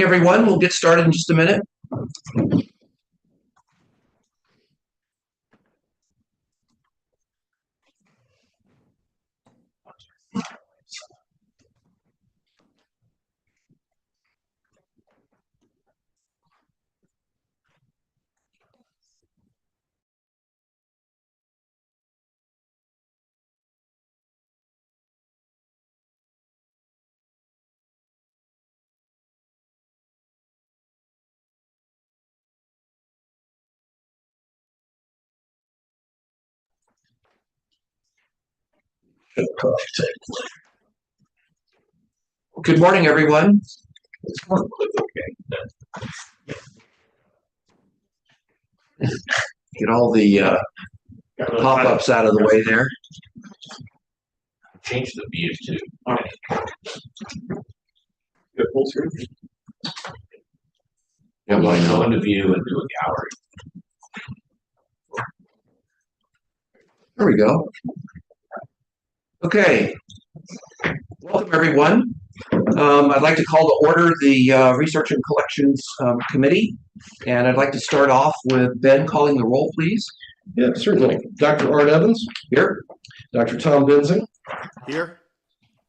Morning, everyone. We'll get started in just a minute. Good morning, everyone. Get all the pop-ups out of the way there. Change the view too. All right. Good full screen. Yeah, well, I Go know. into view and do a gallery. There we go. Okay. Welcome, everyone. I'd like to call to order the Research and Collections Committee, and I'd like to start off with Ben calling the roll, please. Yeah, certainly. Dr. Art Evans. Here. Dr. Tom Benzing. Here.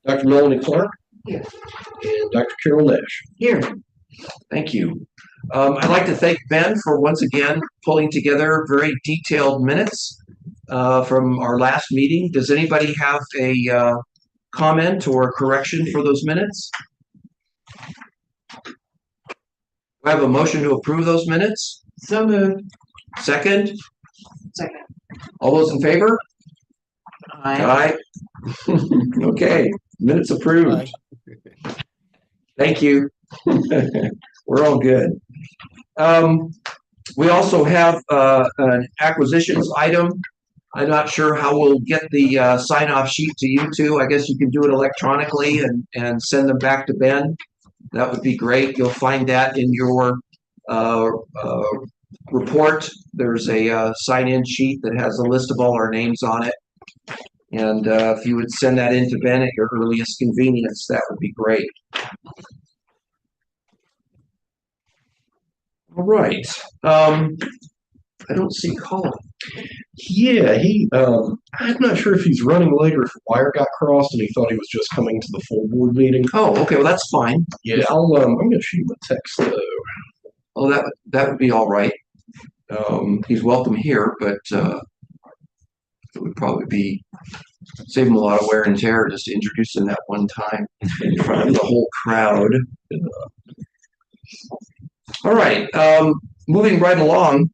Dr. Melanie Clark. Here. And Dr. Carol Nash. Here. Thank you. I'd like to thank Ben for once again pulling together very detailed minutes from our last meeting. Does anybody have a comment or correction for those minutes? Do I have a motion to approve those minutes? So moved. Second? Second. All those in favor? Aye. Aye. Okay, minutes approved. Thank you. We're all good. We also have an acquisitions item. I'm not sure how we'll get the sign-off sheet to you two. I guess you can do it electronically and send them back to Ben. That would be great. You'll find that in your report. There's a sign-in sheet that has a list of all our names on it. And if you would send that in to Ben at your earliest convenience, that would be great. All right. I don't see Colin. Yeah, I'm not sure if he's running late or if the wire got crossed and he thought he was just coming to the full board meeting. Oh, okay. Well, that's fine. Yeah, I'm going to shoot him a text though. Oh, that would be all right. He's welcome here, but it would probably be save him a lot of wear and tear just to introduce him that one time in front of the whole crowd. All right. Moving right along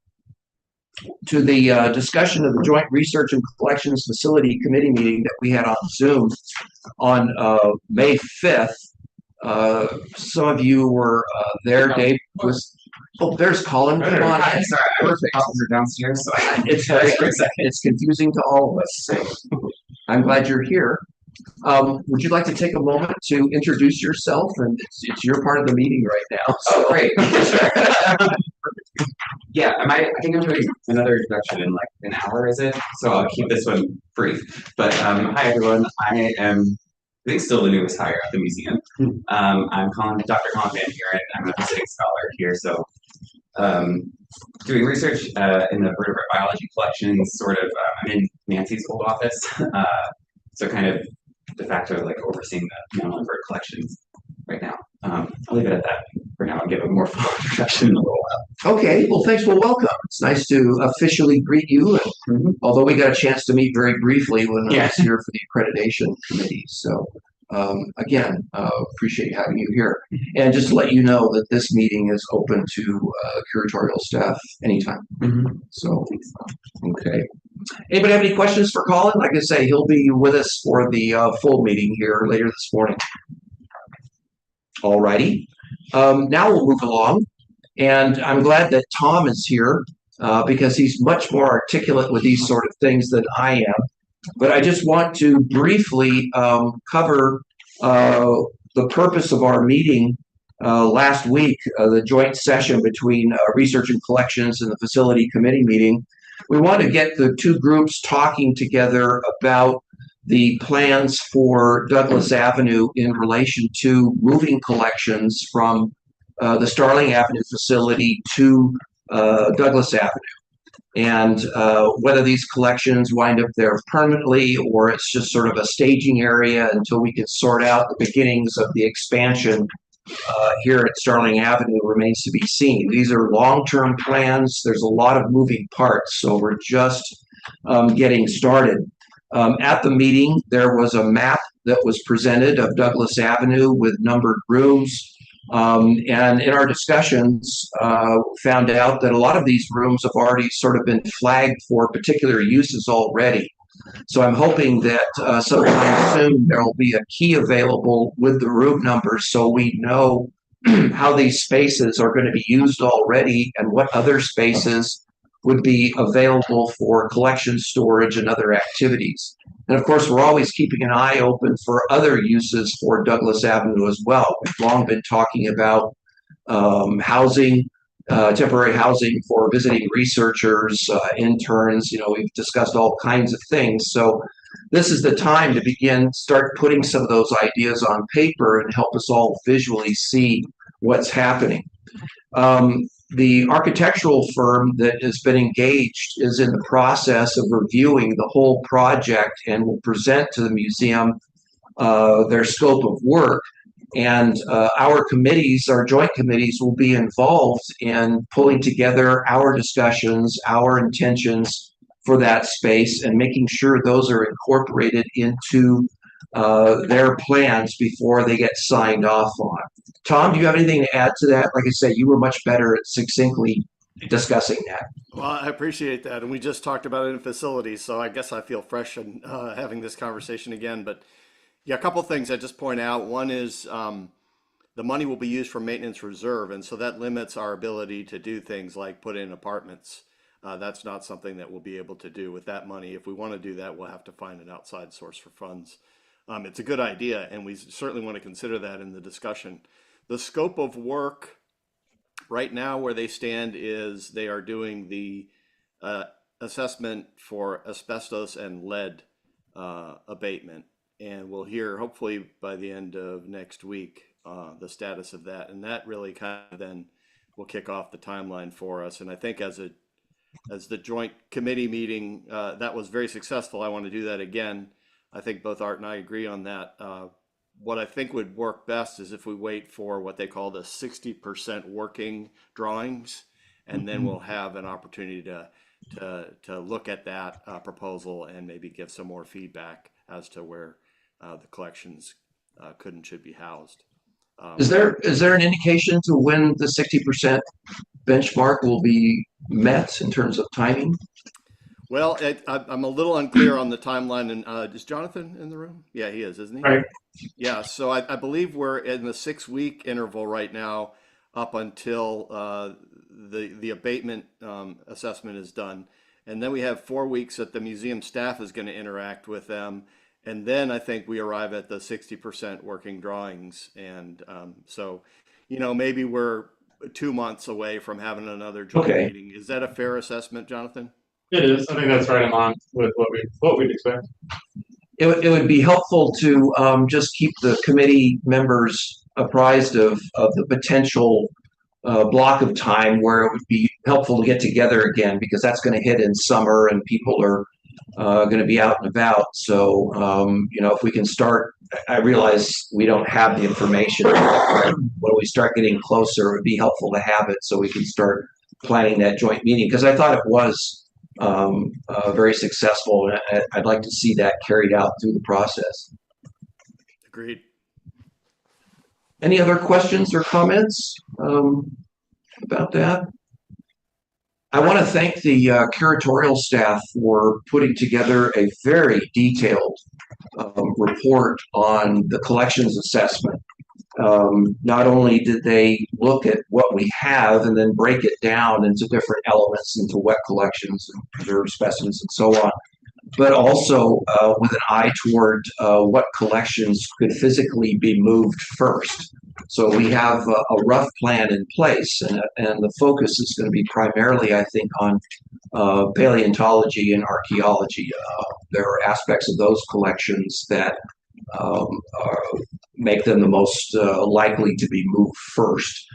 to the discussion of the Joint Research and Collections Facility Committee meeting that we had on Zoom on May 5th. Some of you were there. Dave was. Oh, there's Colin. Come on. Hi, sorry, Perfect. officer downstairs, so It's confusing to all of us. I'm glad you're here. Would you like to take a moment to introduce yourself? And it's your part of the meeting right now. Oh, great. Yeah, I think I'm doing another introduction in like an hour, is it? So I'll keep this one brief. But hi, everyone. I think still the newest hire at the museum. I'm Dr. Colin Van Buren. I'm a visiting scholar here, so doing research in the vertebrate biology collections, sort of. I'm in Nancy's old office, so kind of de facto like overseeing the mammal and bird collections right now. I'll leave it at that for now and give a more full introduction in a little while. Okay, well, thanks. Well, welcome. It's nice to officially greet you. And, although we got a chance to meet very briefly when I was here for the accreditation committee. So, again, appreciate having you here. And just to let you know that this meeting is open to curatorial staff anytime. So, okay. Anybody have any questions for Colin? Like I say, he'll be with us for the full meeting here later this morning. All righty. Now we'll move along. And I'm glad that Tom is here because he's much more articulate with these sort of things than I am. But I just want to briefly cover the purpose of our meeting last week, the joint session between Research and Collections and the Facility Committee meeting. We want to get the two groups talking together about the plans for Douglas Avenue in relation to moving collections from the Starling Avenue facility to Douglas Avenue. And whether these collections wind up there permanently or it's just sort of a staging area until we can sort out the beginnings of the expansion here at Starling Avenue remains to be seen. These are long-term plans. There's a lot of moving parts, so we're just getting started. At the meeting, there was a map that was presented of Douglas Avenue with numbered rooms. And in our discussions, found out that a lot of these rooms have already sort of been flagged for particular uses already. So I'm hoping that sometime soon there will be a key available with the room numbers so we know how these spaces are going to be used already and what other spaces would be available for collection storage and other activities. And of course, we're always keeping an eye open for other uses for Douglas Avenue as well. We've long been talking about housing, temporary housing for visiting researchers, interns. You know, we've discussed all kinds of things. So this is the time to start putting some of those ideas on paper and help us all visually see what's happening. The architectural firm that has been engaged is in the process of reviewing the whole project and will present to the museum their scope of work. And our committees, our joint committees, will be involved in pulling together our discussions, our intentions for that space, and making sure those are incorporated into their plans before they get signed off on. Tom, do you have anything to add to that? Like I said, you were much better at succinctly discussing that. Well, I appreciate that. And we just talked about it in facilities, so I guess I feel fresh in having this conversation again. But yeah, a couple of things I just point out. One is the money will be used for maintenance reserve, and so that limits our ability to do things like put in apartments. That's not something that we'll be able to do with that money. If we want to do that, we'll have to find an outside source for funds. It's a good idea, and we certainly want to consider that in the discussion. The scope of work right now where they stand is they are doing the assessment for asbestos and lead abatement. And we'll hear hopefully by the end of next week the status of that. And that really kind of then will kick off the timeline for us. And I think as the joint committee meeting, that was very successful. I want to do that again. I think both Art and I agree on that. What I think would work best is if we wait for what they call the 60% working drawings, and then we'll have an opportunity to look at that proposal and maybe give some more feedback as to where the collections could and should be housed. Is there an indication to when the 60% benchmark will be met in terms of timing? Well, I'm a little unclear on the timeline. And is Jonathan in the room? Yeah, he is, isn't he? Right. Yeah, so I believe we're in the 6-week interval right now up until the abatement assessment is done. And then we have 4 weeks that the museum staff is going to interact with them. And then I think we arrive at the 60% working drawings. And so, you know, maybe we're 2 months away from having another joint meeting. Is that a fair assessment, Jonathan? It is. I think that's right in line with what we'd expect. It would be helpful to just keep the committee members apprised of the potential block of time where it would be helpful to get together again, because that's going to hit in summer and people are going to be out and about. So, you know, if we can start, I realize we don't have the information. When we start getting closer, it would be helpful to have it so we can start planning that joint meeting, because I thought it was very successful, and I'd like to see that carried out through the process. Agreed. Any other questions or comments about that? I want to thank the curatorial staff for putting together a very detailed report on the collections assessment. Not only did they look at what we have and then break it down into different elements, into wet collections and preserved specimens and so on, but also with an eye toward what collections could physically be moved first. So we have a rough plan in place, and the focus is going to be primarily, I think, on paleontology and archaeology. There are aspects of those collections that make them the most likely to be moved first.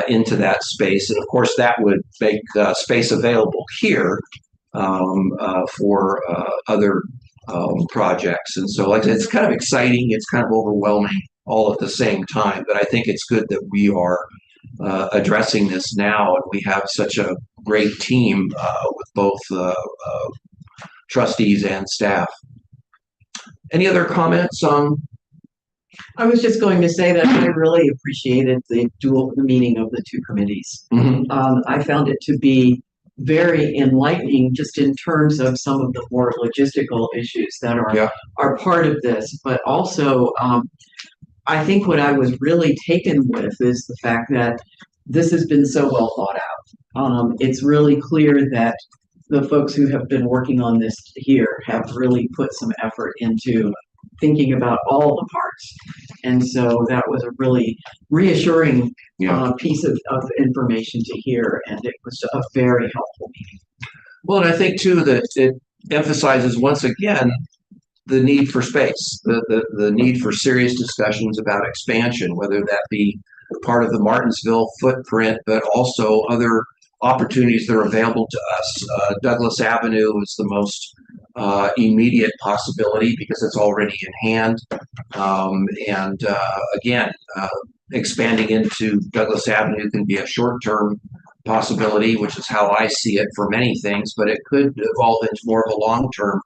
into that space. And of course, that would make space available here for other projects. And so, like I said, it's kind of exciting. It's kind of overwhelming all at the same time. But I think it's good that we are addressing this now, and we have such a great team with both trustees and staff. Any other comments on? I was just going to say that I really appreciated the dual meaning of the two committees. I found it to be very enlightening just in terms of some of the more logistical issues that are part of this, but also I think what I was really taken with is the fact that this has been so well thought out. It's really clear that the folks who have been working on this here have really put some effort into thinking about all the parts. And so that was a really reassuring piece of information to hear, and it was a very helpful meeting. Well, and I think too that it emphasizes once again the need for space, the need for serious discussions about expansion, whether that be part of the Martinsville footprint, but also other opportunities that are available to us. Douglas Avenue is the most immediate possibility because it's already in hand. Again, expanding into Douglas Avenue can be a short-term possibility, which is how I see it for many things, but it could evolve into more of a long-term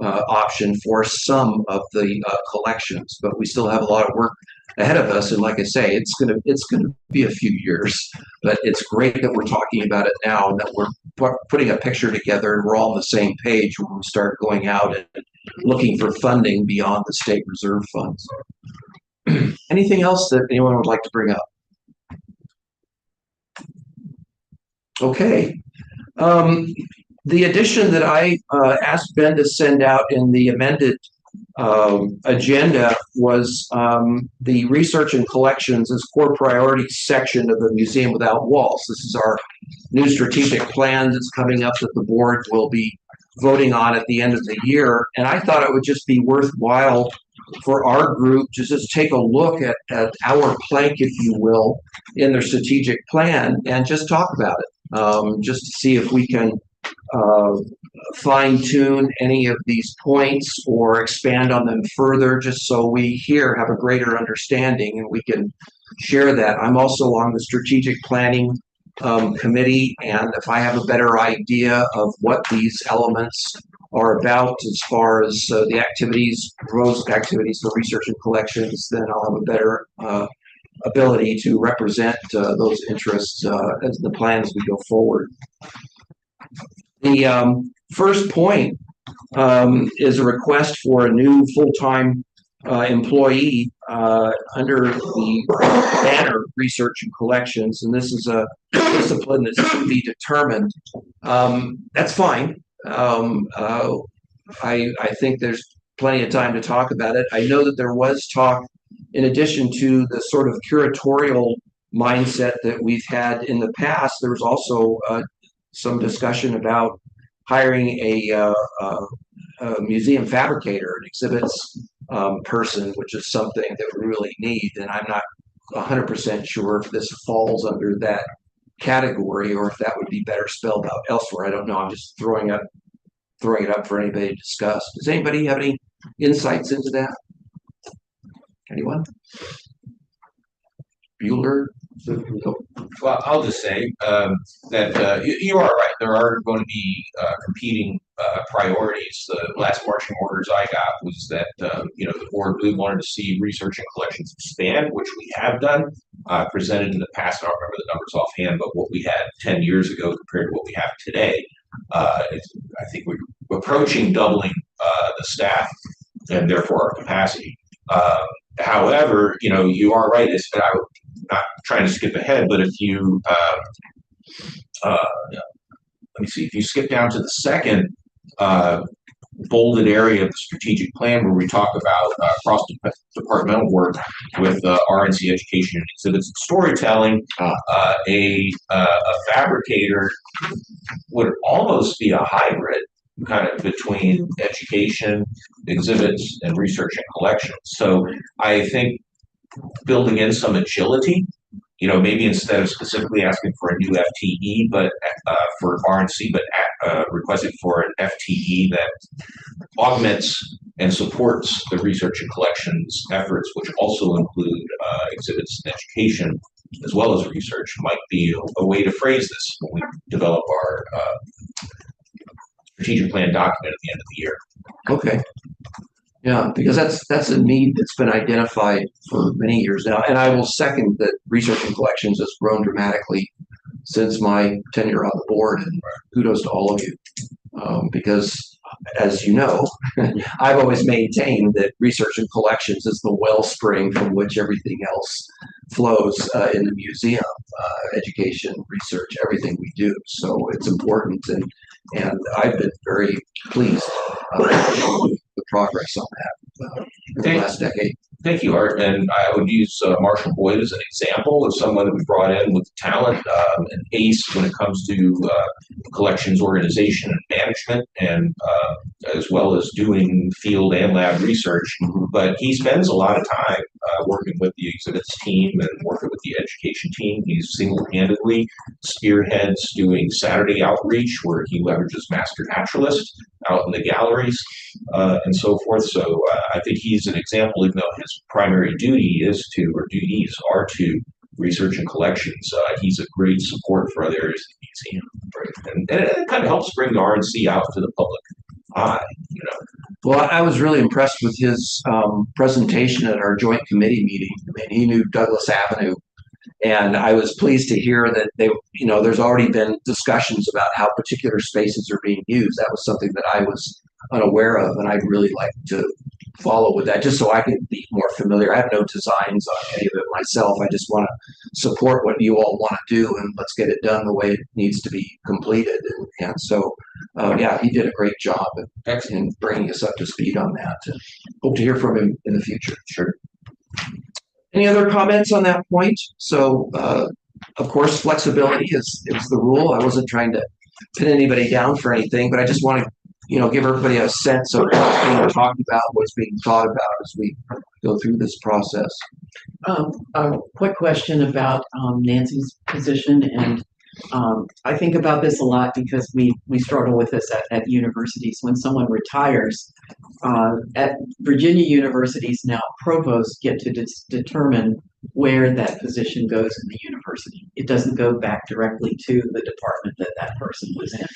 option for some of the collections. But we still have a lot of work ahead of us, and like I say, it's gonna be a few years, but it's great that we're talking about it now and that we're putting a picture together and we're all on the same page when we start going out and looking for funding beyond the state reserve funds. Anything else that anyone would like to bring up? Okay. The addition that I asked Ben to send out in the amended agenda was the research and collections as core priorities section of the Museum Without Walls. This is our new strategic plan that's coming up that the board will be voting on at the end of the year. And I thought it would just be worthwhile for our group to just take a look at our plank, if you will, in their strategic plan and just talk about it, just to see if we can fine-tune any of these points or expand on them further, just so we here have a greater understanding and we can share that. I'm also on the strategic planning committee, and if I have a better idea of what these elements are about as far as the activities, proposed activities for research and collections, then I'll have a better ability to represent those interests as the plan as we go forward. The first point is a request for a new full-time employee under the banner Research and Collections, and this is a discipline that's to be determined. That's fine. I think there's plenty of time to talk about it. I know that there was talk, in addition to the sort of curatorial mindset that we've had in the past, there was also some discussion about hiring a museum fabricator, an exhibits person, which is something that we really need. And I'm not 100% sure if this falls under that category or if that would be better spelled out elsewhere. I don't know. I'm just throwing it up for anybody to discuss. Does anybody have any insights into that? Anyone? Bueller? Well, I'll just say that you are right. There are going to be competing priorities. The last marching orders I got was that the board really wanted to see research and collections expand, which we have done. Presented in the past, I don't remember the numbers offhand, but what we had 10 years ago compared to what we have today, I think we're approaching doubling the staff and therefore our capacity. However, you are right. I'm not trying to skip ahead, but if you let me see, if you skip down to the second bolded area of the strategic plan where we talk about cross-departmental work with RNC education and exhibits and storytelling, a fabricator would almost be a hybrid kind of between education, exhibits, and research and collections. So I think building in some agility maybe instead of specifically asking for a new FTE, but for RNC, but requesting for an FTE that augments and supports the research and collections efforts, which also include exhibits and education, as well as research, might be a way to phrase this when we develop our strategic plan document at the end of the year. Okay. Yeah, because that's a need that's been identified for many years now. And I will second that research and collections has grown dramatically since my tenure on the board, and kudos to all of you. Because as you know, I've always maintained that research and collections is the wellspring from which everything else flows in the museum, education, research, everything we do. So it's important, and I've been very pleased with the progress on that in the last decade. Thank you, Art. And I would use Marshall Boyd as an example of someone that we brought in with talent and ace when it comes to collections organization and management, and as well as doing field and lab research. But he spends a lot of time working with the exhibits team and working with the education team. He's single-handedly spearheads doing Saturday outreach, where he leverages master naturalists out in the galleries and so forth. So I think he's an example, even though his primary duties are to research and collections. He's a great support for other areas of the museum, right? And it kind of helps bring the RNC out to the public eye. Well, I was really impressed with his presentation at our joint committee meeting. I mean, he knew Douglas Avenue, and I was pleased to hear that there's already been discussions about how particular spaces are being used. That was something that I was unaware of, and I'd really like to follow with that, just so I can be more familiar. I have no designs on any of it myself. I just want to support what you all want to do, and let's get it done the way it needs to be completed. And so, yeah, he did a great job in bringing us up to speed on that. And hope to hear from him in the future. Sure. Any other comments on that point? So, of course, flexibility is the rule. I wasn't trying to pin anybody down for anything, but I just want to give everybody a sense of what's being talked about, what's being thought about as we go through this process. A quick question about Nancy's position, and I think about this a lot because we struggle with this at universities. When someone retires, at Virginia universities now, provosts get to determine where that position goes in the university. It doesn't go back directly to the department that person was in.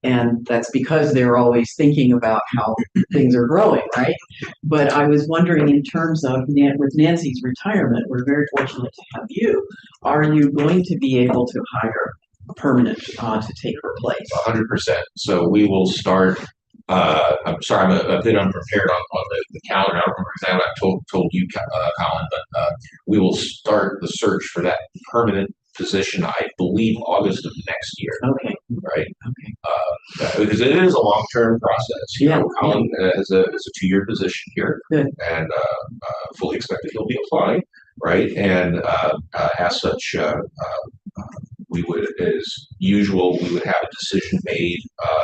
And that's because they're always thinking about how things are growing, right? But I was wondering, in terms of with Nancy's retirement, we're very fortunate to have you. Are you going to be able to hire a permanent to take her place? 100%. So we will start. I'm sorry, I'm a bit unprepared on the calendar. I don't remember exactly what I told you, Colin, but we will start the search for that permanent position, I believe, August of next year. Okay. Right. Okay. Because it is a long-term process. Colin is a 2-year position here. Good. And fully expect that he'll be applying, right? And as such, we would, as usual, we would have a decision made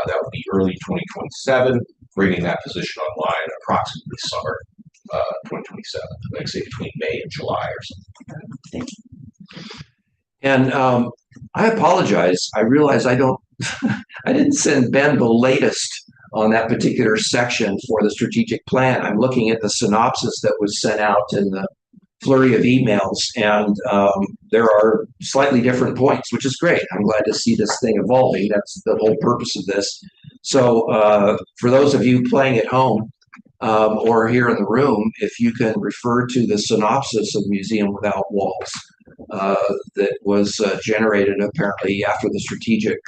that would be early 2027, bringing that position online approximately summer 2027, like say between May and July or something. And I apologize. I realize I didn't send Ben the latest on that particular section for the strategic plan. I'm looking at the synopsis that was sent out in the flurry of emails, and there are slightly different points, which is great. I'm glad to see this thing evolving. That's the whole purpose of this. So for those of you playing at home or here in the room, if you can refer to the synopsis of Museum Without Walls that was generated apparently after the strategic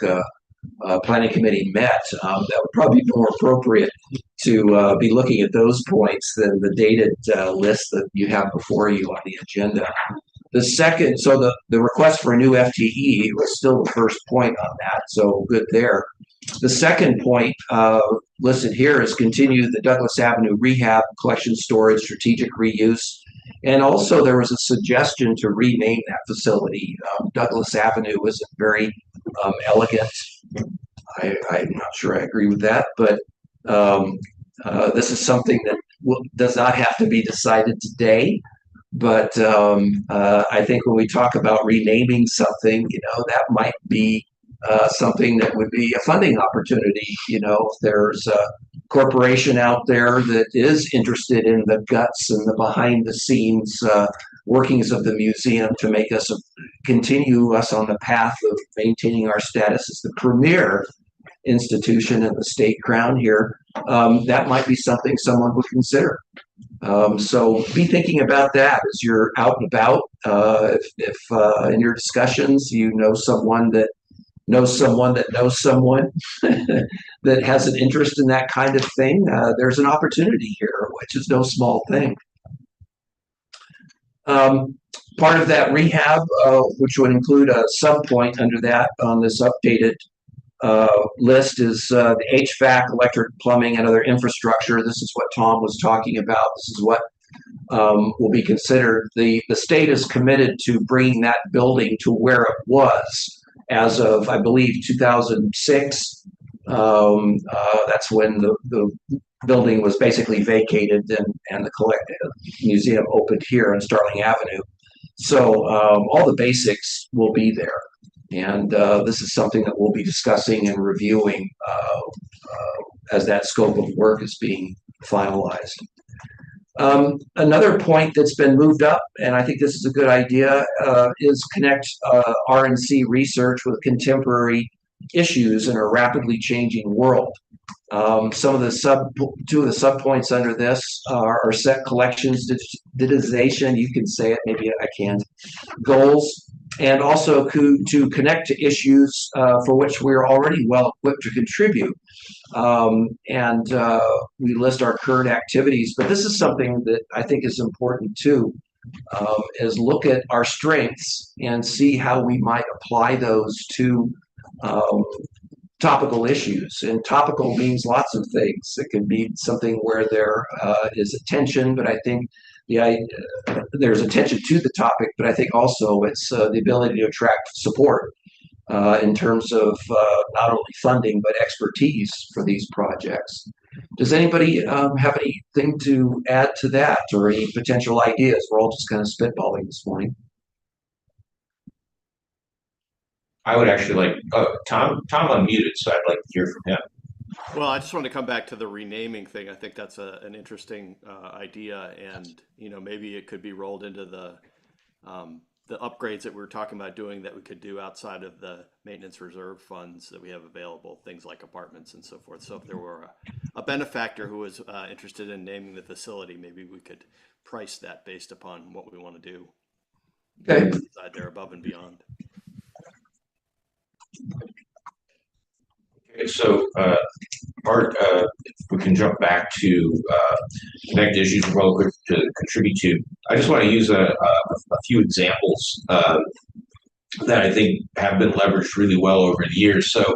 planning committee met, that would probably be more appropriate to be looking at those points than the dated list that you have before you on the agenda. The second, so the request for a new FTE was still the first point on that, so good there. The second point listed here is continue the Douglas Avenue rehab, collection storage, strategic reuse. And also there was a suggestion to rename that facility. Douglas Avenue isn't very elegant. I'm not sure I agree with that, but this is something that does not have to be decided today. But I think when we talk about renaming something, that might be something that would be a funding opportunity. If there's a corporation out there that is interested in the guts and the behind the scenes workings of the museum to make us continue us on the path of maintaining our status as the premier institution in the state crown here, that might be something someone would consider. So be thinking about that as you're out and about. If in your discussions you know someone that knows someone that knows someone that has an interest in that kind of thing, there's an opportunity here, which is no small thing. Part of that rehab, which would include a sub-point under that on this updated list, is the HVAC, electric, plumbing, and other infrastructure. This is what Tom was talking about. This is what will be considered. The state is committed to bringing that building to where it was as of, I believe, 2006. That's when the building was basically vacated and the museum opened here on Starling Avenue. So all the basics will be there. And this is something that we'll be discussing and reviewing as that scope of work is being finalized. Another point that's been moved up, and I think this is a good idea, is connect RNC research with contemporary issues in a rapidly changing world. Some of the two of the sub-points under this are set collections, digitization, you can say it, maybe I can't, goals, and also to connect to issues for which we're already well equipped to contribute. We list our current activities, but this is something that I think is important too, is look at our strengths and see how we might apply those to topical issues. And topical means lots of things. It can be something where there is attention, but I think there's attention to the topic, but I think also it's the ability to attract support in terms of not only funding, but expertise for these projects. Does anybody have anything to add to that or any potential ideas? We're all just kind of spitballing this morning. I would actually like, Tom unmuted, so I'd like to hear from him. Well, I just wanted to come back to the renaming thing. I think that's an interesting idea, and maybe it could be rolled into the upgrades that we were talking about doing that we could do outside of the maintenance reserve funds that we have available, things like apartments and so forth. So if there were a benefactor who was interested in naming the facility, maybe we could price that based upon what we want to do. Okay. Inside there, above and beyond. Okay, so Art, if we can jump back to connect issues real quick to contribute to. I just want to use a few examples that I think have been leveraged really well over the years. So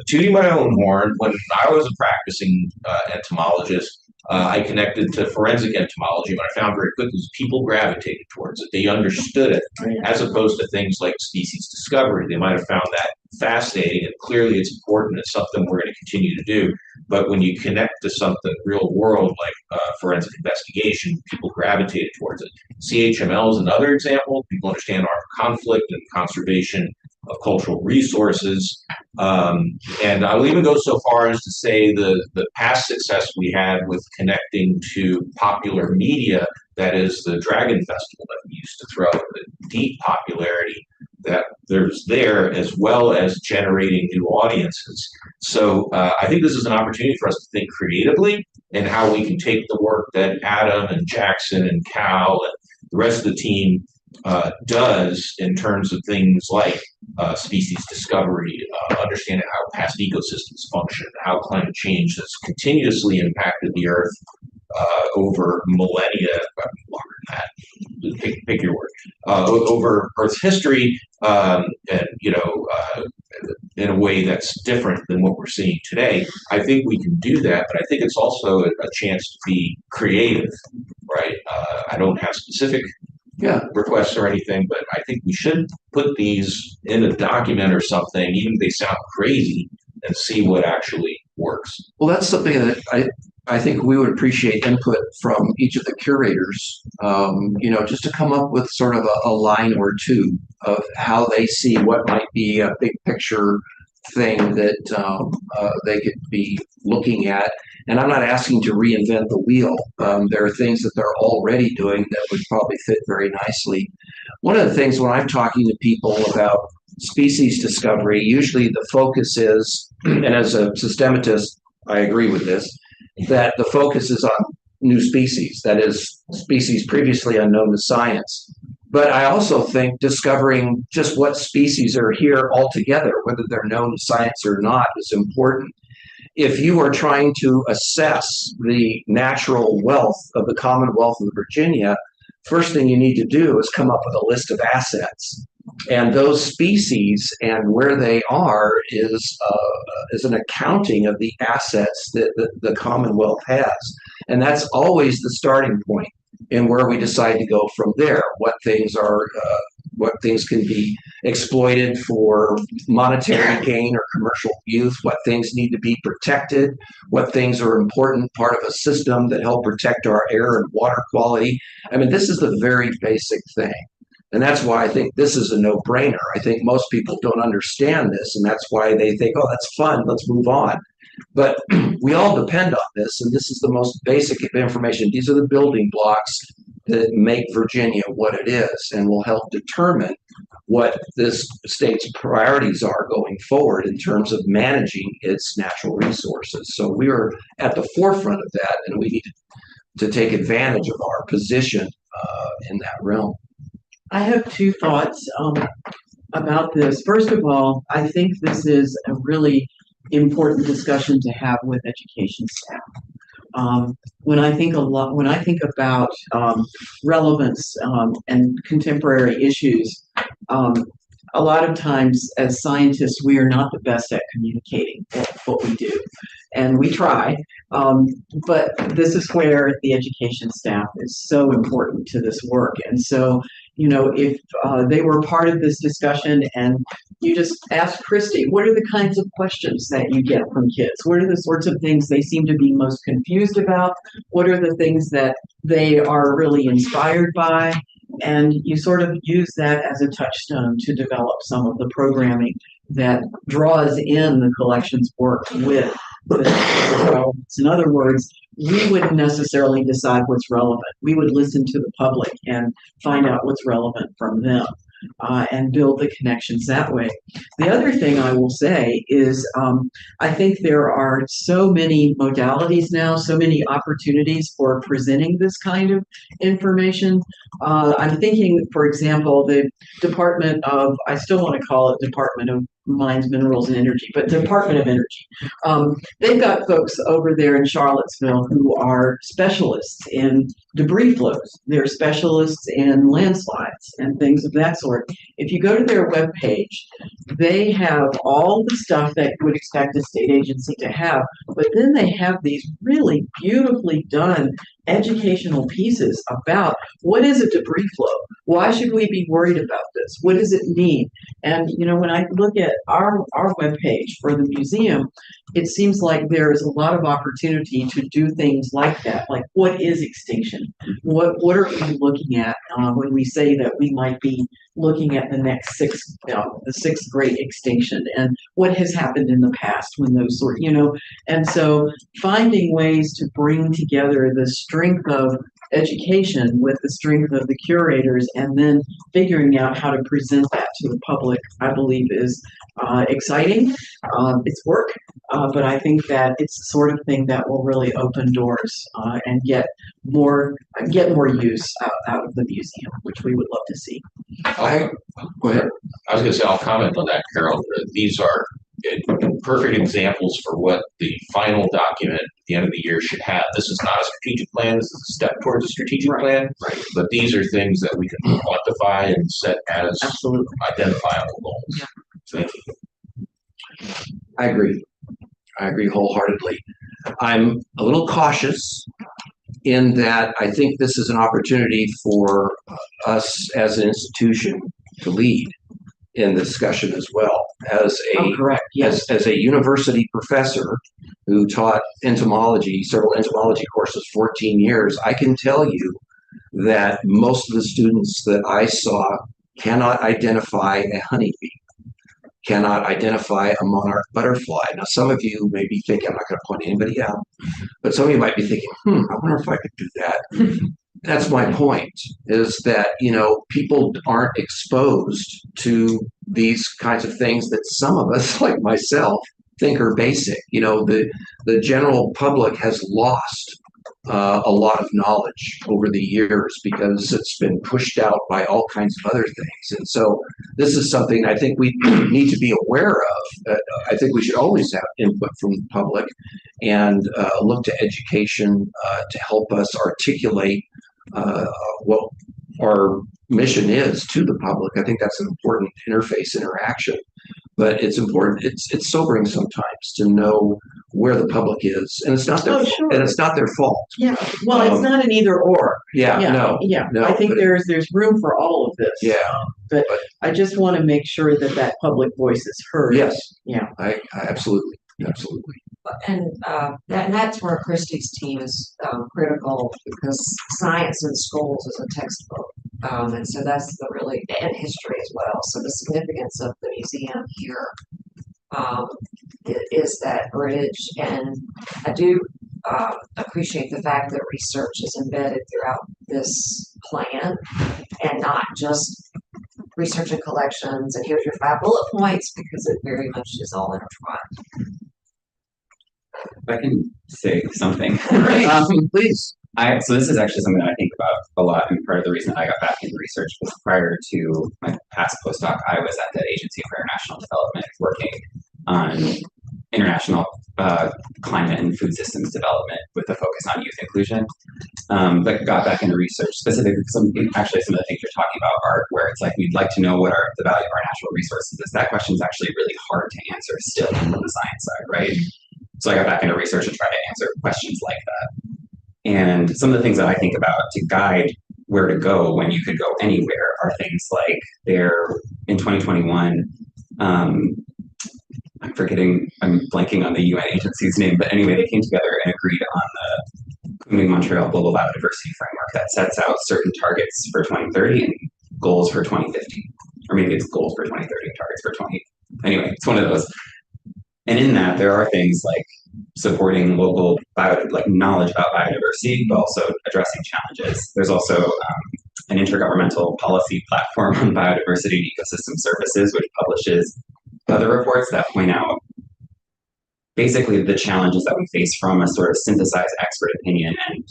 tooting my own horn, when I was a practicing entomologist, I connected to forensic entomology, but I found very quickly people gravitated towards it. They understood it, as opposed to things like species discovery. They might have found that fascinating, and clearly it's important. It's something we're going to continue to do. But when you connect to something real world like forensic investigation, people gravitated towards it. CHML is another example. People understand armed conflict and conservation of cultural resources. And I'll even go so far as to say the past success we had with connecting to popular media, that is the Dragon Festival that we used to throw, the deep popularity that there's there, as well as generating new audiences. So I think this is an opportunity for us to think creatively and how we can take the work that Adam and Jackson and Cal and the rest of the team does in terms of things like species discovery, understanding how past ecosystems function, how climate change has continuously impacted the Earth over millennia, longer than that, pick your word, over Earth's history, and in a way that's different than what we're seeing today. I think we can do that, but I think it's also a chance to be creative, right? I don't have specific requests or anything, but I think we should put these in a document or something, even if they sound crazy, and see what actually works. Well, that's something that I think we would appreciate input from each of the curators, just to come up with sort of a line or two of how they see what might be a big picture thing that they could be looking at. And I'm not asking to reinvent the wheel. There are things that they're already doing that would probably fit very nicely. One of the things when I'm talking to people about species discovery, usually the focus is, and as a systematist, I agree with this, that the focus is on new species, that is, species previously unknown to science. But I also think discovering just what species are here altogether, whether they're known to science or not, is important. If you are trying to assess the natural wealth of the Commonwealth of Virginia, first thing you need to do is come up with a list of assets. And those species and where they are is an accounting of the assets that the Commonwealth has. And that's always the starting point in where we decide to go from there. What things can be exploited for monetary gain or commercial use, what things need to be protected, what things are important part of a system that help protect our air and water quality. I mean, this is the very basic thing. And that's why I think this is a no-brainer. I think most people don't understand this, and that's why they think, oh, that's fun, let's move on. But we all depend on this, and this is the most basic of information. These are the building blocks that make Virginia what it is and will help determine what this state's priorities are going forward in terms of managing its natural resources. So we are at the forefront of that, and we need to take advantage of our position in that realm. I have two thoughts about this. First of all, I think this is a really important discussion to have with education staff. When I think about relevance and contemporary issues, a lot of times as scientists, we are not the best at communicating what we do, and we try. But this is where the education staff is so important to this work. And so, if they were part of this discussion and you just ask Christy, what are the kinds of questions that you get from kids? What are the sorts of things they seem to be most confused about? What are the things that they are really inspired by? And you sort of use that as a touchstone to develop some of the programming that draws in the collections work with the relevance. In other words, we wouldn't necessarily decide what's relevant. We would listen to the public and find out what's relevant from them and build the connections that way. The other thing I will say is I think there are so many modalities now, so many opportunities for presenting this kind of information. I'm thinking, for example, the Department of, I still want to call it Department of Mines, Minerals, and Energy, but Department of Energy. They've got folks over there in Charlottesville who are specialists in debris flows. They're specialists in landslides and things of that sort. If you go to their webpage, they have all the stuff that you would expect a state agency to have, but then they have these really beautifully done educational pieces about what is a debris flow? Why should we be worried about this? What does it mean? And when I look at our webpage for the museum, it seems like there is a lot of opportunity to do things like that. Like, what is extinction? What are we looking at when we say that we might be looking at the next the sixth great extinction, and what has happened in the past when those and so finding ways to bring together the strength of education with the strength of the curators and then figuring out how to present that to the public, I believe is exciting. It's work, but I think that it's the sort of thing that will really open doors and get more use out of the museum, which we would love to see. Go ahead. I was going to say, I'll comment on that, Carol. These are perfect examples for what the final document at the end of the year should have. This is not a strategic plan. This is a step towards a strategic plan. Right. But these are things that we can quantify and set as absolutely identifiable goals. Yeah. Thank you. I agree wholeheartedly. I'm a little cautious in that I think this is an opportunity for us as an institution to lead in the discussion as well. As a correct. Yes. as a university professor, who taught entomology, several entomology courses, 14 years, I can tell you that most of the students that I saw cannot identify a honeybee, cannot identify a monarch butterfly. Now, some of you may be thinking, I'm not going to point anybody out, but some of you might be thinking, I wonder if I could do that. That's my point, is that, people aren't exposed to these kinds of things that some of us, like myself, think are basic. The general public has lost a lot of knowledge over the years because it's been pushed out by all kinds of other things. And so this is something I think we need to be aware of. I think we should always have input from the public and look to education to help us articulate what our mission is to the public. I think that's an important interface interaction. But it's important. It's sobering sometimes to know where the public is, and it's not their sure. and it's not their fault. Yeah, well, it's not an either or. Yeah, no, I think there's room for all of this. Yeah, but I just want to make sure that public voice is heard. Yes. Yeah. I absolutely. And that's where Christie's team is critical, because science in schools is a textbook. And so that's and history as well. So the significance of the museum here is that bridge. And I do appreciate the fact that research is embedded throughout this plan, and not just research and collections and here's your 5 bullet points, because it very much is all intertwined. If I can say something. Please. So this is actually something that I think about a lot, and part of the reason I got back into research was prior to my past postdoc, I was at the Agency for International Development working on international climate and food systems development with a focus on youth inclusion. But got back into research specifically, some of the things you're talking about are where it's like, we'd like to know what the value of our natural resources is. That question is actually really hard to answer still on the science side, right? So I got back into research and tried to answer questions like that. And some of the things that I think about to guide where to go when you could go anywhere are things like in 2021, I'm blanking on the UN agency's name, but anyway, they came together and agreed on the Kunming Montreal Global Biodiversity Framework that sets out certain targets for 2030 and goals for 2050. Or maybe it's goals for 2030 and targets for 20. Anyway, it's one of those. And in that, there are things like supporting local knowledge about biodiversity, but also addressing challenges. There's also an intergovernmental policy platform on biodiversity and ecosystem services, which publishes other reports that point out basically the challenges that we face from a sort of synthesized expert opinion. And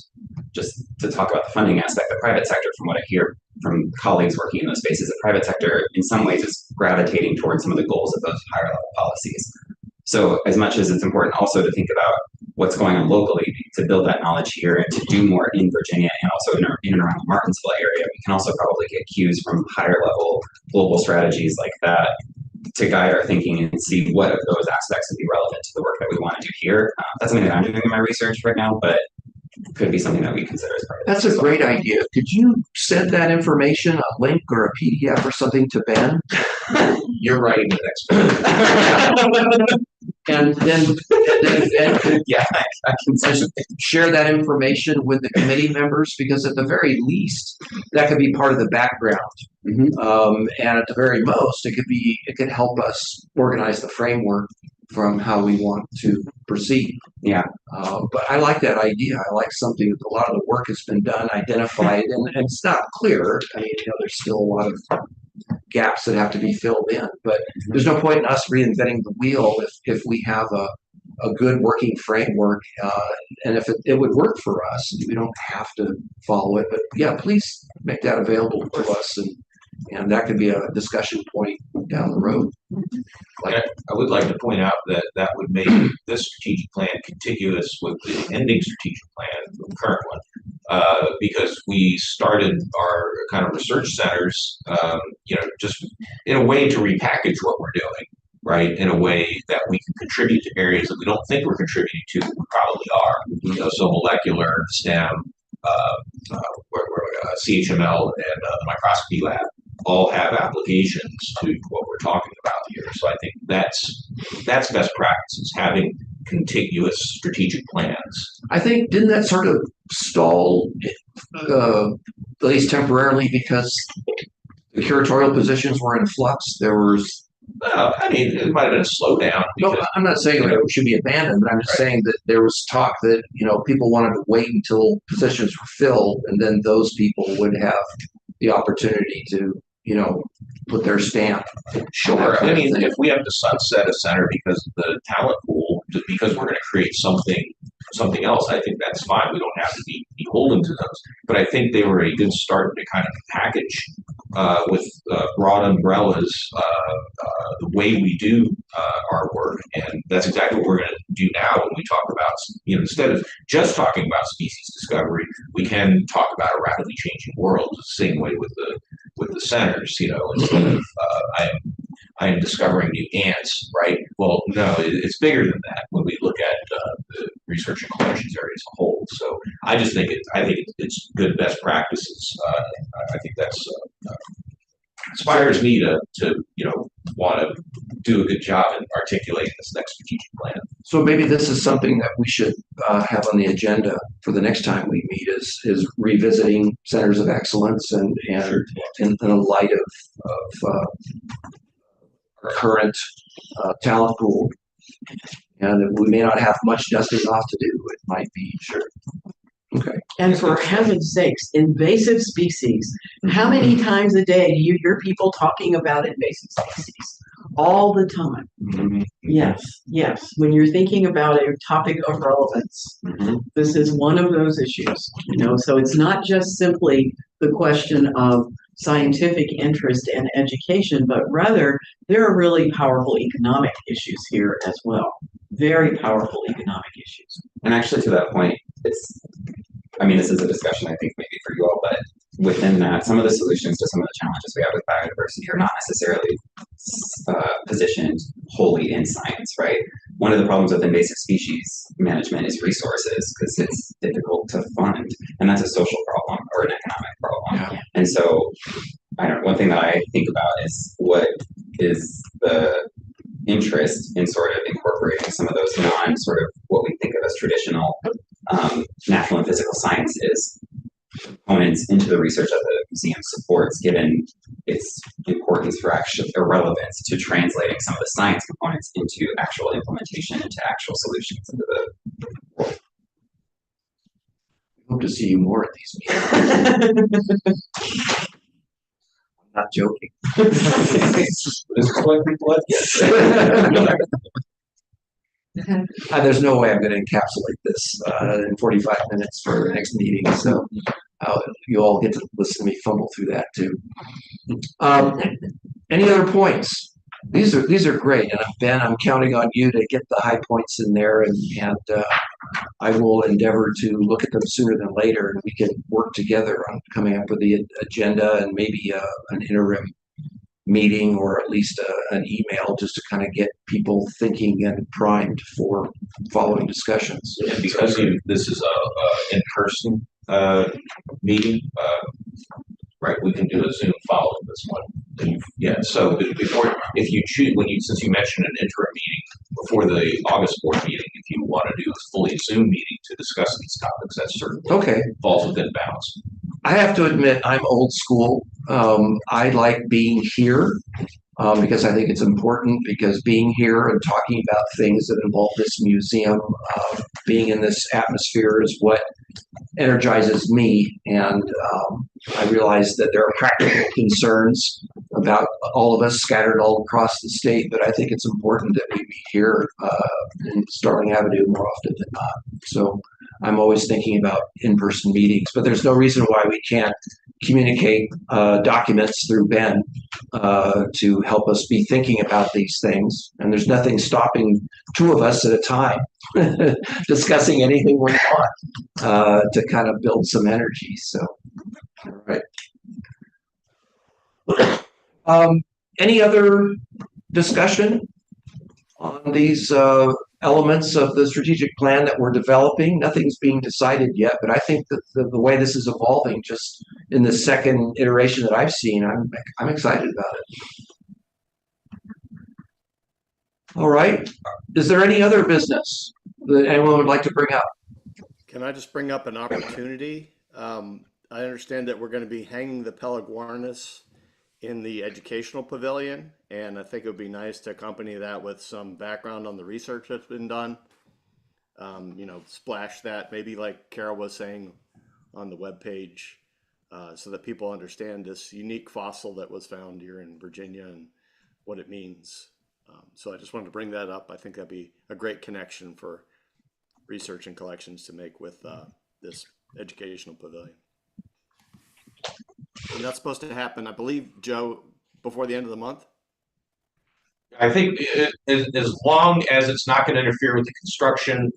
just to talk about the funding aspect, the private sector, from what I hear from colleagues working in those spaces, the private sector in some ways is gravitating towards some of the goals of those higher level policies. So as much as it's important also to think about what's going on locally to build that knowledge here and to do more in Virginia and also in and around the Martinsville area, we can also probably get cues from higher level global strategies like that to guide our thinking and see what of those aspects would be relevant to the work that we want to do here. That's something that I'm doing in my research right now, but could be something that we consider as part of That's a great idea. Could you send that information, a link or a PDF or something, to Ben? You're writing the next And then yeah, I can share that information with the committee members, because at the very least, that could be part of the background. And at the very most, it could help us organize the framework from how we want to proceed. Yeah. But I like that idea. I like something that a lot of the work has been done, identified, and it's not clear. I mean, there's still a lot of gaps that have to be filled in, but there's no point in us reinventing the wheel if we have a good working framework, and if it would work for us. We don't have to follow it, but yeah, please make that available to us, and that could be a discussion point down the road. I would like to point out that would make this strategic plan contiguous with the ending strategic plan, the current one, because we started our kind of research centers, just in a way to repackage what we're doing, right? In a way that we can contribute to areas that we don't think we're contributing to, but we probably are. So molecular, STEM, CHML, and the microscopy lab all have applications to what we're talking about here. So I think that's best practices, having contiguous strategic plans. I think, didn't that sort of stall, at least temporarily, because the curatorial positions were in flux? There was, Well, I mean, it might have been a slowdown no, because I'm not saying that it should be abandoned, but I'm just saying that there was talk that, people wanted to wait until positions were filled, and then those people would have the opportunity to, put their stamp. sure. I mean, if we have to sunset a center because of the talent pool, because we're going to create something else, I think that's fine. We don't have to be beholden to those. But I think they were a good start to kind of package with broad umbrellas the way we do our work, and that's exactly what we're going to do now when we talk about, instead of just talking about species discovery, we can talk about a rapidly changing world the same way with the centers. Instead of I am discovering new ants, right? Well, no, it's bigger than that when we look at the research and collections area as a whole. So I just think it's good best practices. I think that's inspires me to want to do a good job in articulating this next strategic plan. So maybe this is something that we should have on the agenda for the next time we meet is revisiting centers of excellence and in the light of our current talent pool. And we may not have much dusting off to do. It might be sure. Okay. And for heaven's sakes, invasive species. How many times a day do you hear people talking about invasive species? All the time. Mm-hmm. Yes. When you're thinking about a topic of relevance, Mm-hmm. this is one of those issues. So it's not just simply the question of scientific interest and education, but rather there are really powerful economic issues here as well. Very powerful economic issues. And actually, to that point, this is a discussion I think maybe for you all, but within that, some of the solutions to some of the challenges we have with biodiversity are not necessarily positioned wholly in science, right? One of the problems with invasive species management is resources, because it's difficult to fund, and that's a social problem or an economic problem. Yeah. And so, one thing that I think about is what is the interest in sort of incorporating some of those sort of what we think of as traditional natural and physical sciences components into the research that the museum supports, given its importance for actual relevance to translating some of the science components into actual implementation, into actual solutions into the world. Hope to see you more at these meetings. I'm not joking. This is what people get. There's no way I'm going to encapsulate this in 45 minutes for the next meeting, so you all get to listen to me fumble through that too. Any other points? These are great, and Ben, I'm counting on you to get the high points in there, and I will endeavor to look at them sooner than later, and we can work together on coming up with the agenda and maybe an interim meeting or at least an email just to kind of get people thinking and primed for following discussions. And because this is a in-person meeting, right? We can do a Zoom following this one. So before, if you choose, since you mentioned an interim meeting before the August board meeting, if you want to do a fully Zoom meeting to discuss these topics, that certainly falls within bounds. I have to admit, I'm old school. I like being here because I think it's important, because being here and talking about things that involve this museum, being in this atmosphere is what energizes me. And I realize that there are practical concerns about all of us scattered all across the state, but I think it's important that we meet here in Starling Avenue more often than not. So I'm always thinking about in-person meetings, but there's no reason why we can't communicate documents through Ben to help us be thinking about these things. And there's nothing stopping two of us at a time discussing anything we want to kind of build some energy. So, all right. Any other discussion on these elements of the strategic plan that we're developing? Nothing's being decided yet, but I think that the way this is evolving, just in the second iteration that I've seen, I'm excited about it. All right. Is there any other business? that anyone would like to bring up? Can I just bring up an opportunity? I understand that we're going to be hanging the Peliguanas in the educational pavilion, and I think it would be nice to accompany that with some background on the research that's been done. Splash that, maybe like Carol was saying on the webpage, so that people understand this unique fossil that was found here in Virginia and what it means. So I just wanted to bring that up. I think that'd be a great connection for research and collections to make with this educational pavilion. And that's supposed to happen, I believe, Joe, before the end of the month. I think as long as it's not going to interfere with the construction,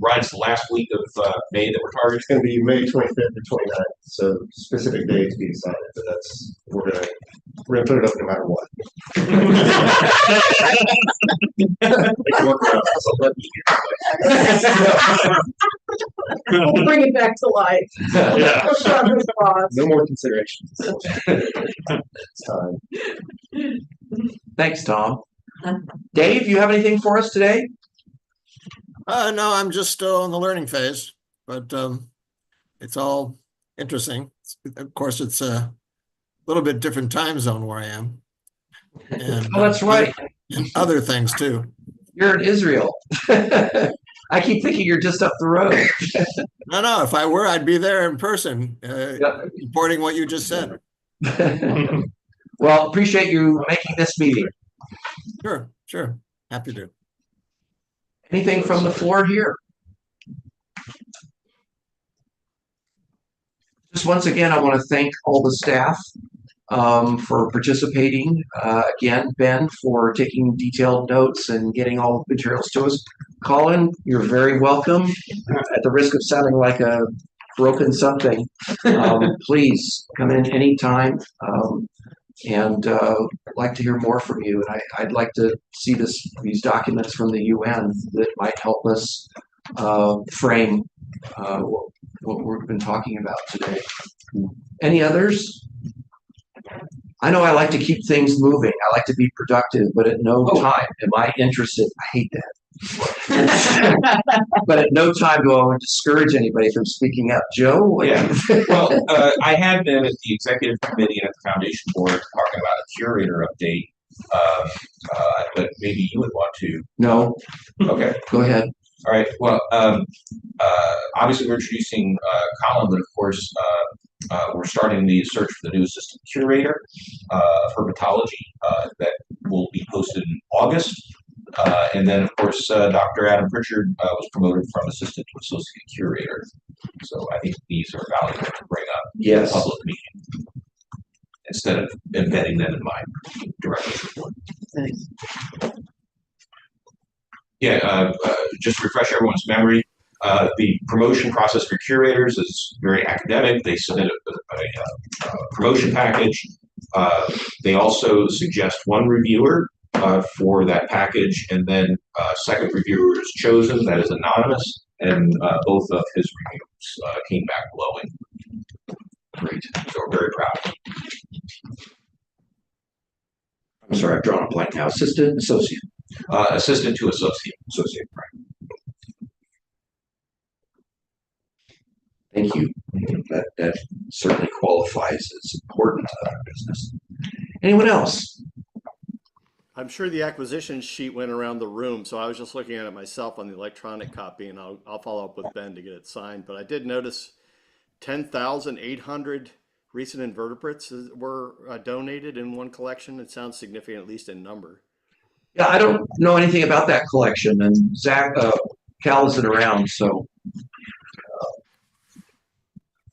runs the last week of May that we're targeting. It's going to be May 25th or 29th, so specific day to be decided, but we're gonna put it up no matter what. Bring it back to life. Yeah. Push on his boss. No more considerations. It's time. Thanks, Tom. Dave, you have anything for us today? No, I'm just still in the learning phase, but it's all interesting. Of course, it's a little bit different time zone where I am. And, Oh, that's right. and other things too. You're in Israel. I keep thinking you're just up the road. No, if I were, I'd be there in person, Yeah. reporting what you just said. Well, appreciate you making this meeting. Sure. Happy to. Anything from the floor here? Just once again, I want to thank all the staff for participating. Again, Ben, for taking detailed notes and getting all the materials to us. Colin, you're very welcome. At the risk of sounding like a broken something, please come in anytime. And I'd like to hear more from you. And I'd like to see these documents from the UN that might help us frame what we've been talking about today. Any others? I know I like to keep things moving. I like to be productive, but at no time am I interested. I hate that. But at no time do I want to discourage anybody from speaking up. Joe? Yeah. Well, I had been at the executive committee and at the foundation board talking about a curator update, but maybe you would want to. No. Okay. Go ahead. All right. Well, obviously we're introducing Colin, but of course we're starting the search for the new assistant curator of herpetology that will be posted in August. And then, of course, Dr. Adam Pritchard was promoted from assistant to associate curator. So I think these are valuable to bring up in a public meeting instead of embedding them in my director's report. Thanks. Yeah, just to refresh everyone's memory, the promotion process for curators is very academic. They submit a promotion package. They also suggest one reviewer for that package, and then a second reviewer is chosen that is anonymous, and both of his reviews came back glowing. Great. So we're very proud. I'm sorry, I've drawn a blank now. Assistant, associate. Assistant to associate. Associate, right. Thank you. That certainly qualifies as important to our business. Anyone else? I'm sure the acquisition sheet went around the room, so I was just looking at it myself on the electronic copy, and I'll follow up with Ben to get it signed. But I did notice 10,800 recent invertebrates were donated in one collection. It sounds significant, at least in number. Yeah, I don't know anything about that collection, and Zach, Cal isn't around, so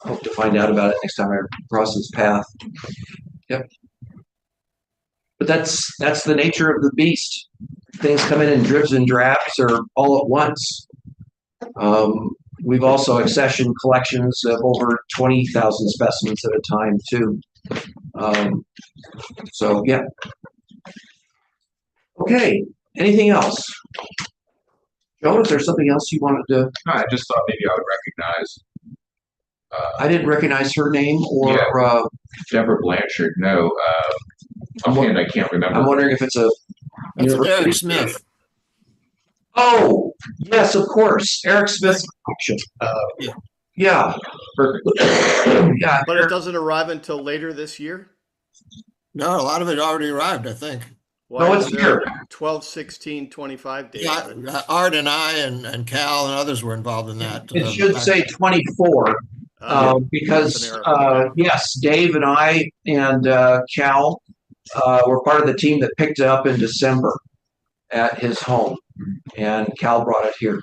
I hope to find out about it next time I cross his path. Yep. But that's the nature of the beast. Things come in dribs and drabs or all at once. We've also accessioned collections of over 20,000 specimens at a time too. So yeah. Okay. Anything else? Joe, is there something else you wanted to? No, I just thought maybe I would recognize. I didn't recognize her name or. Yeah. Deborah Blanchard. No. Offhand, I can't remember. I'm wondering if it's a. That's Eric Smith. Oh, Yes, of course. Eric Smith's auction. Yeah. Yeah. Perfect. Yeah. But it doesn't arrive until later this year? No, a lot of it already arrived, I think. No, it's here. 12/16/25 date. Yeah, Art and I and Cal and others were involved in that. It should say 24. Because, That's an error. Okay. yes, Dave and I and Cal were part of the team that picked it up in December at his home. And Cal brought it here.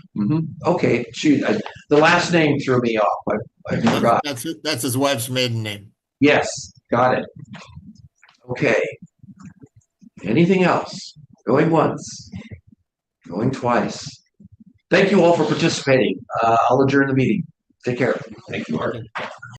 Okay, shoot, the last name threw me off. I forgot. That's his wife's maiden name. Yes, got it. Okay. Anything else? Going once, going twice. Thank you all for participating. I'll adjourn the meeting. Take care. Thank you, Art.